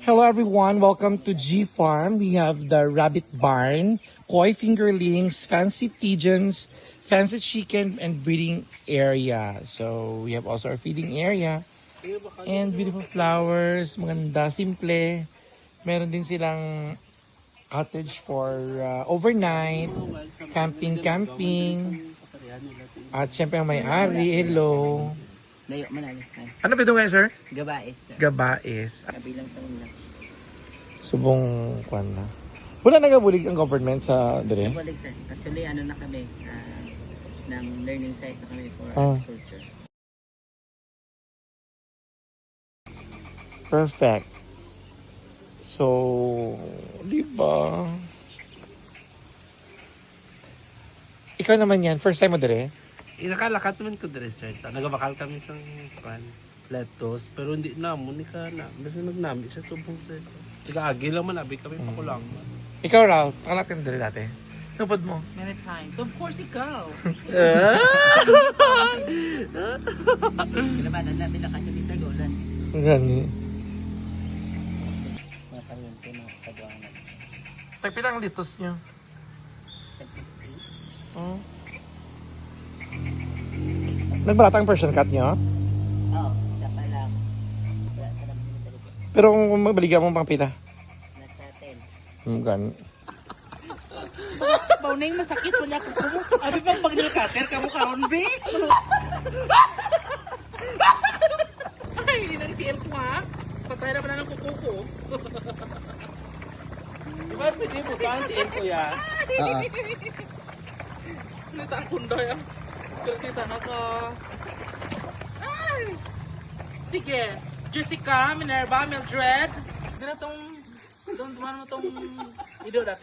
Hello everyone, welcome to G Farm. We have the rabbit barn, koi fingerlings, fancy pigeons, fancy chicken, and breeding area. So we have also our feeding area and beautiful flowers, maganda, simple. Meron din silang cottage for overnight, camping. At syempre ang may-ari, hello. Layo, manali. Ano ba ito ngayon, sir? Gabais. Sir. Gabais. Kabilang sa una. Subong kwan na. Wala nagabulig ang government sa dire? Balik sir. Actually, ano na kami, ng learning site na kami for agriculture. Perfect. So, di ba? Ikaw naman yan, first time mo dire? Nakalakat naman ko dire sir. Nagabakal kami sa lettuce pero hindi na ka na. Basta nagnami siya subong sir. Agi lang man abi kami pakulang. Ikaw Ralph, pakalat ka na dire dati. Napod mo? Many times. Of course, ikaw. Kinabanan natin na kasi ni Sir Golan. Gani. Mga karoon ko na kagawangan. Tagpitang litos niyo. Oh. Nagbalatang Persian cat niyo? Oo, isa pa lang. Wala pa lang sinitalik. Pero kung magbaligan mo pang pila. Nasa 10. Gani. Baunay masakit wala ko ko. Abi bang pag nilkater ka mo karon be? Ay, hindi nang tiil ko ha. Patay na pala ng kuko ko. Di ba pwede mo ba ang tiyan ko ya? Oo. Nita ang kundoy ang Kita na ka. Ay! Sige. Jessica, Minerva, Mildred. Hindi na tong... Itong mo tong video dati.